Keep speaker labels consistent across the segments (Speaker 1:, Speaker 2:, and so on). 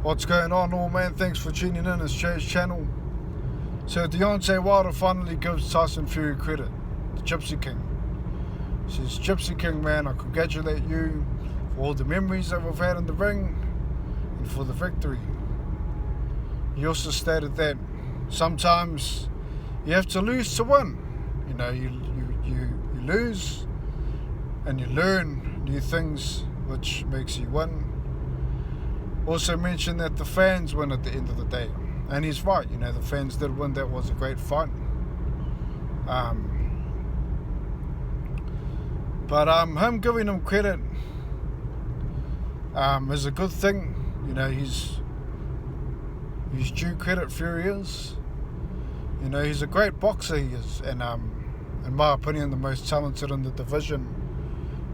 Speaker 1: What's going on, all man? Thanks for tuning in. It's Jay's channel. So Deontay Wilder finally gives Tyson Fury credit. The Gypsy King. Says, Gypsy King, man, I congratulate you for all the memories that we've had in the ring and for the victory. He also stated that sometimes you have to lose to win. You know, you lose and you learn new things, which makes you win. Also mentioned that the fans win at the end of the day, and he's right. You know, the fans did win. That was a great fight. But him giving him credit is a good thing. You know, he's due credit. Fury is. You know, he's a great boxer. He is, and in my opinion, the most talented in the division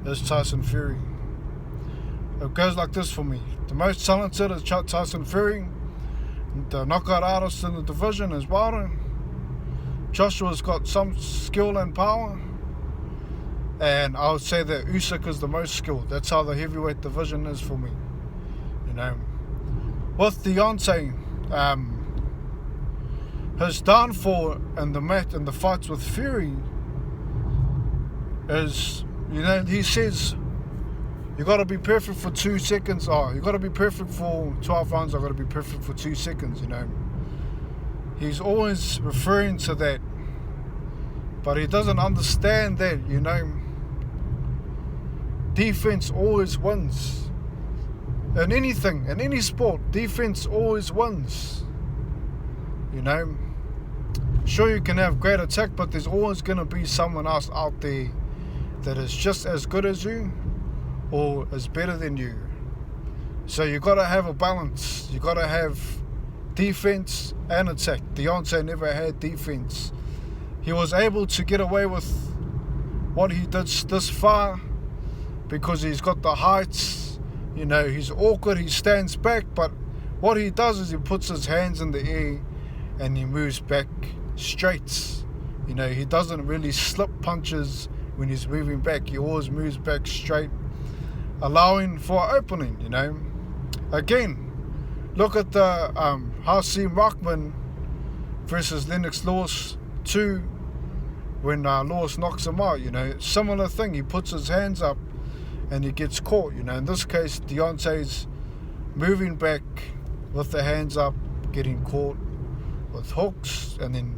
Speaker 1: is Tyson Fury. It goes like this for me. The most talented is Tyson Fury. The knockout artist in the division is Wilder. Joshua's got some skill and power. And I would say that Usyk is the most skilled. That's how the heavyweight division is for me. You know, with Deontay, his downfall in the fights with Fury is, you know, he says, you got to be perfect for 2 seconds. Oh, you got to be perfect for 12 rounds. I got to be perfect for 2 seconds. You know, he's always referring to that, but he doesn't understand that. You know, defense always wins. In anything, in any sport, defense always wins. You know, sure you can have great attack, but there's always going to be someone else out there that is just as good as you or is better than you. So you got to have a balance. You got to have defense and attack. Deontay never had defense. He was able to get away with what he did this far because he's got the heights. You know, he's awkward, he stands back, but what he does is he puts his hands in the air and he moves back straight. You know, he doesn't really slip punches when he's moving back. He always moves back straight, allowing for opening. You know, again, look at the Hasim Rahman versus Lennox Lewis 2 when Lewis knocks him out. You know, similar thing. He puts his hands up and he gets caught. You know, in this case, Deontay's moving back with the hands up, getting caught with hooks, and then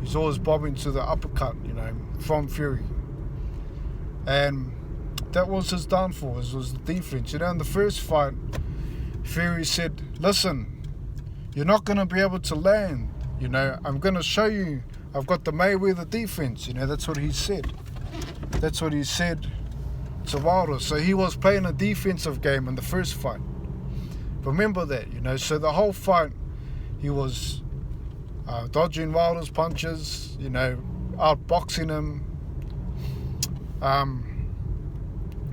Speaker 1: he's always bobbing to the uppercut. You know, from Fury. And that was his downfall, was the defense. You know, in the first fight, Fury said, listen, you're not going to be able to land. You know, I'm going to show you I've got the Mayweather defense. You know, that's what he said. That's what he said to Wilder. So he was playing a defensive game in the first fight. Remember that, you know. So the whole fight, he was dodging Wilder's punches, you know, outboxing him.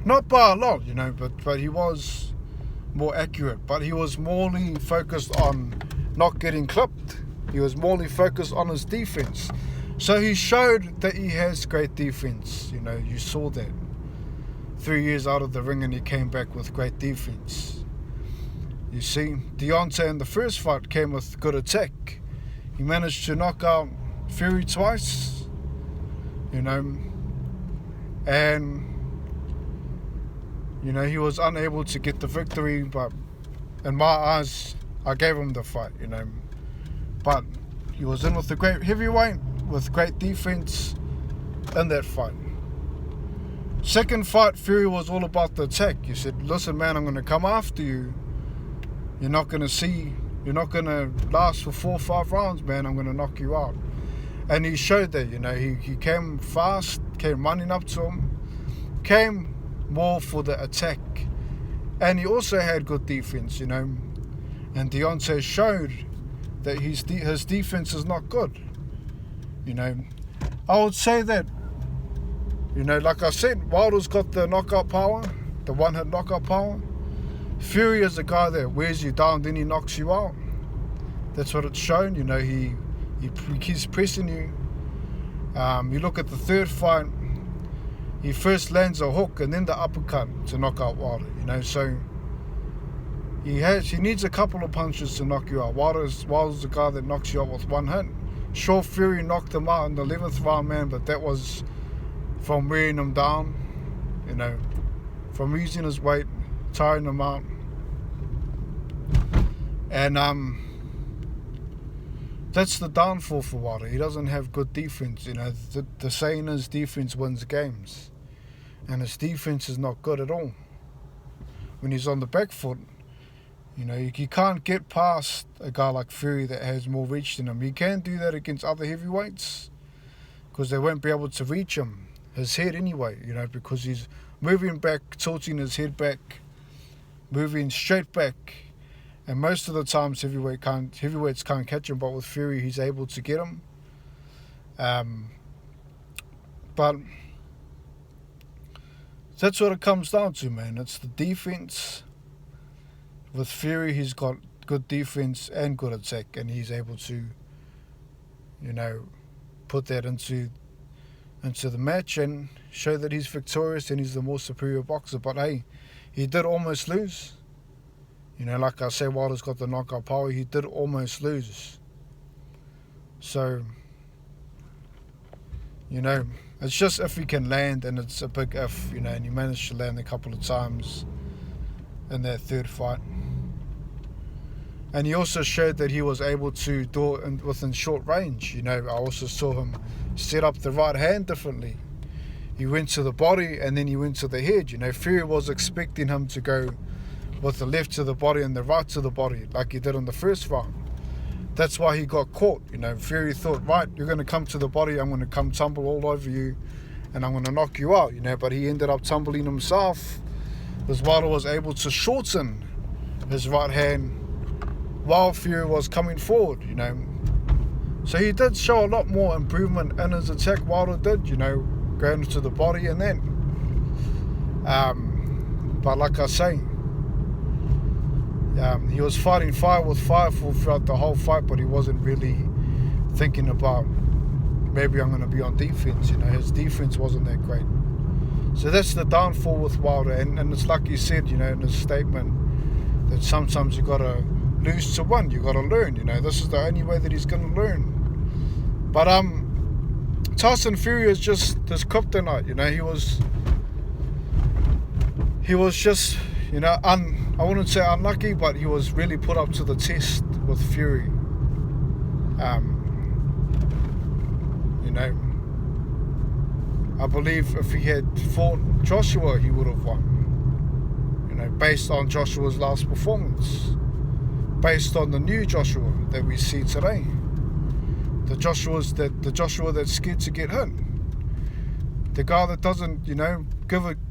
Speaker 1: Not by a lot, you know, but he was more accurate. But he was morely focused on not getting clipped. He was morely focused on his defense. So he showed that he has great defense. You know, you saw that. 3 years out of the ring and he came back with great defense. You see, Deontay in the first fight came with good attack. He managed to knock out Fury twice. You know, and you know, he was unable to get the victory, but in my eyes, I gave him the fight, you know. But he was in with the great heavyweight, with great defense in that fight. Second fight, Fury was all about the attack. He said, listen, man, I'm going to come after you. You're not going to last for 4 or 5 rounds, man. I'm going to knock you out. And he showed that, you know, he came fast, came running up to him, came more for the attack, and he also had good defense, you know. And Deontay showed that his defense is not good. You know, I would say that, you know, like I said, Wilder's got the knockout power, the one-hit knockout power. Fury is the guy that wears you down, then he knocks you out. That's what it's shown. You know, he keeps pressing you. You look at the third fight, he first lands a hook and then the uppercut to knock out Wilder, you know. So He needs a couple of punches to knock you out. Wilder's the guy that knocks you out with one hit. Sure, Fury knocked him out in the 11th round, man, but that was from wearing him down, from using his weight, tiring him out. And that's the downfall for Wilder. He doesn't have good defense. The saying is defense wins games. And his defense is not good at all. When he's on the back foot, you can't get past a guy like Fury that has more reach than him. You can do that against other heavyweights because they won't be able to reach him, his head anyway, because he's moving back, tilting his head back, moving straight back. And most of the times heavyweights can't catch him, but with Fury he's able to get him. But that's what it comes down to, man. It's the defense. With Fury, he's got good defense and good attack, and he's able to, put that into the match and show that he's victorious and he's the more superior boxer. But hey, he did almost lose. Like I say, Wilder's got the knockout power. He did almost lose. So, it's just if he can land, and it's a big if, and he managed to land a couple of times in that third fight. And he also showed that he was able to do it within short range. I also saw him set up the right hand differently. He went to the body and then he went to the head. Fury was expecting him to go with the left to the body and the right to the body like he did in the first round. That's why he got caught. Fury thought, right, you're going to come to the body, I'm going to come tumble all over you and I'm going to knock you out. But he ended up tumbling himself because Wilder was able to shorten his right hand while Fury was coming forward, So he did show a lot more improvement in his attack. Wilder did, going to the body and then. But like I say, he was fighting fire with fire throughout the whole fight, but he wasn't really thinking about maybe I'm going to be on defense. His defense wasn't that great. So that's the downfall with Wilder. And it's like he said, in his statement, that sometimes you got to lose to win. You got to learn. This is the only way that he's going to learn. But Tyson Fury is just his kryptonite. He was just, I wouldn't say unlucky, but he was really put up to the test with Fury. I believe if he had fought Joshua, he would have won. Based on Joshua's last performance. Based on the new Joshua that we see today. The Joshua that's scared to get hit. The guy that doesn't,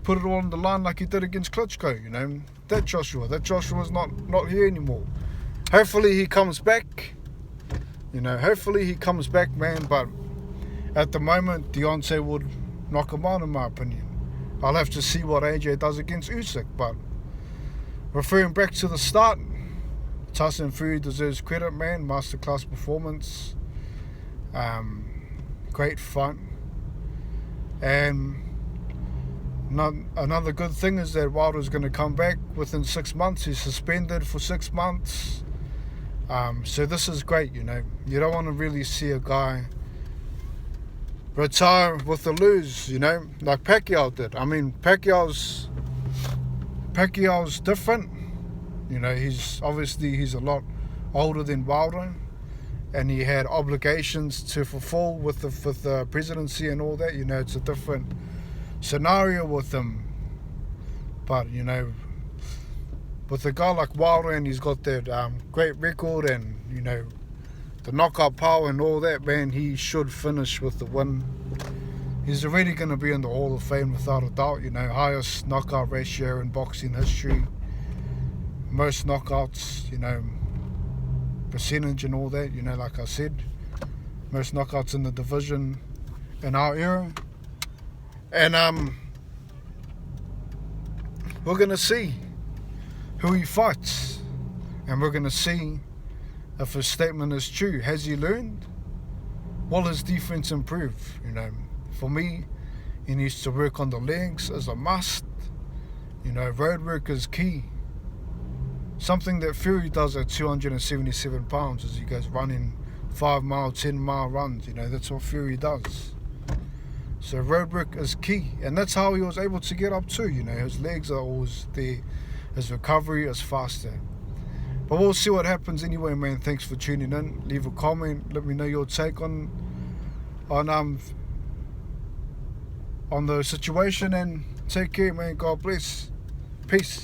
Speaker 1: put it all on the line like he did against Klitschko, That Joshua's not here anymore. Hopefully he comes back. Hopefully he comes back, man, but at the moment Deontay would knock him out in my opinion. I'll have to see what AJ does against Usyk, but referring back to the start, Tyson Fury deserves credit, man. Masterclass performance. Great fight. And another good thing is that Wilder's going to come back within 6 months. He's suspended for 6 months. So this is great, You don't want to really see a guy retire with a lose, like Pacquiao did. I mean, Pacquiao's different. He's a lot older than Wilder, and he had obligations to fulfill with the presidency and all that. It's a different scenario with him. But with a guy like Wilder, and he's got that great record, and the knockout power and all that, man, he should finish with the win. He's already going to be in the Hall of Fame without a doubt. Highest knockout ratio in boxing history. Most knockouts, percentage and all that, like I said. Most knockouts in the division in our era. And we're going to see who he fights. And we're going to see if his statement is true. Has he learned? Will his defense improve? For me, he needs to work on the legs as a must. Road work is key. Something that Fury does at 277 pounds as he goes running 5 mile, 10 mile runs. That's what Fury does. So road work is key, and that's how he was able to get up too. His legs are always there. His recovery is faster. But we'll see what happens anyway, man. Thanks for tuning in. Leave a comment. Let me know your take on the situation, and take care, man. God bless. Peace.